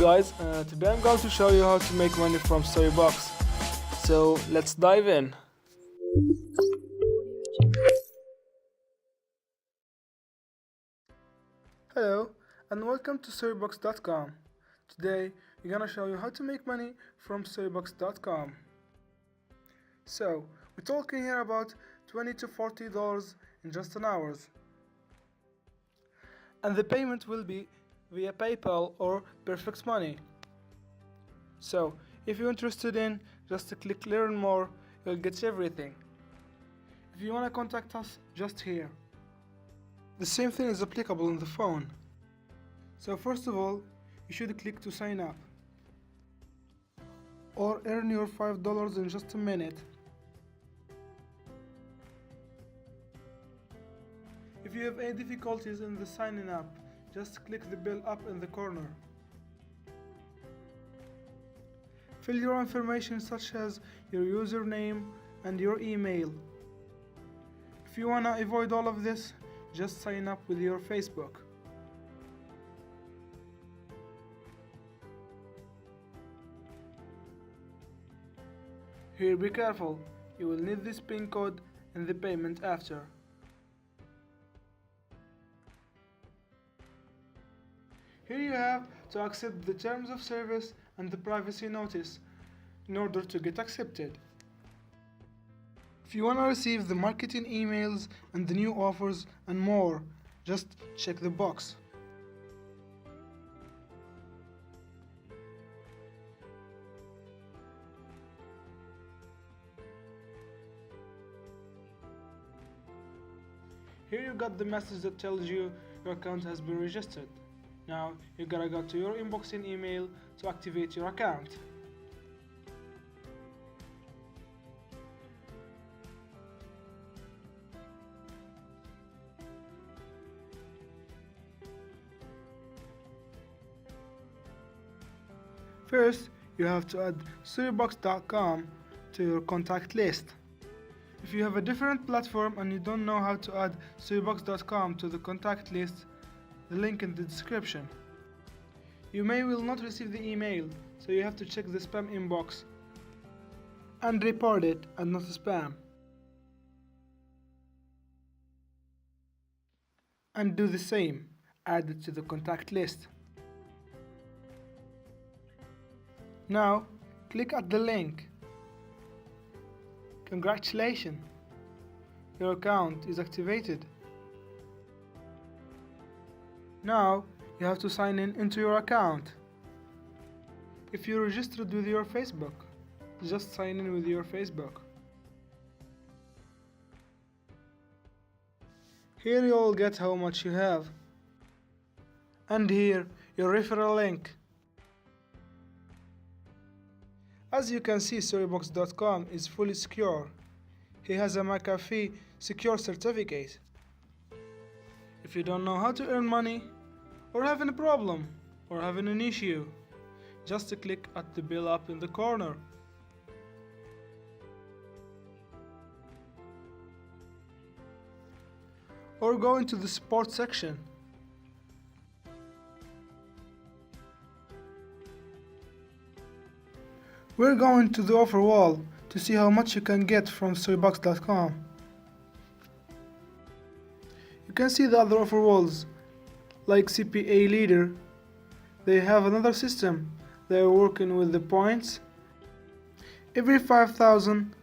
guys, today I'm going to show you how to make money from SouriBux. So let's dive in. Hello and welcome to SouriBux.com. Today we're gonna show you how to make money from SouriBux.com. So we're talking here about $20 to $40 in just an hour. And the payment will be via PayPal or Perfect Money. So if you're interested in, just click learn more, you'll get everything. If you want to contact us, just here. The same thing is applicable on the phone. So first of all, you should click to sign up or earn your $5 in just a minute. If you have any difficulties in the signing up, just click the bell up in the corner. Fill your information such as your username and your email. If you wanna avoid all of this, just sign up with your Facebook. Here, be careful, you will need this PIN code in the payment after. Here you have to accept the terms of service and the privacy notice in order to get accepted. If you want to receive the marketing emails and the new offers and more, just check the box. Here you got the message that tells you your account has been registered. Now you gotta go to your inbox in email to activate your account. First, you have to add SouriBux.com to your contact list. If you have a different platform and you don't know how to add SouriBux.com to the contact list, the link in the description. You will not receive the email, so you have to check the spam inbox and report it as not spam. And do the same, add it to the contact list. Now, click at the link. Congratulations! Your account is activated. Now, you have to sign in into your account. If you're registered with your Facebook, just sign in with your Facebook. Here you'll get how much you have. And here, your referral link. As you can see, SouriBux.com is fully secure. He has a McAfee secure certificate. If you don't know how to earn money, or having a problem, or having an issue, just click at the bell up in the corner. Or go into the support section. We're going to the offer wall to see how much you can get from SouriBux.com. You can see the other offer walls, like CPA Leader. They have another system. They are working with the points. Every 5,000,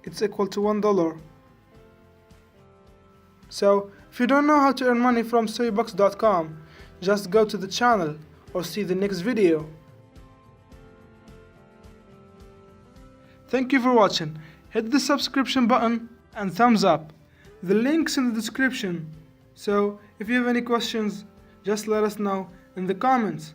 it's equal to $1. So, if you don't know how to earn money from SouriBux.com, just go to the channel or see the next video. Thank you for watching. Hit the subscription button and thumbs up. The link's in the description. So if you have any questions, just let us know in the comments.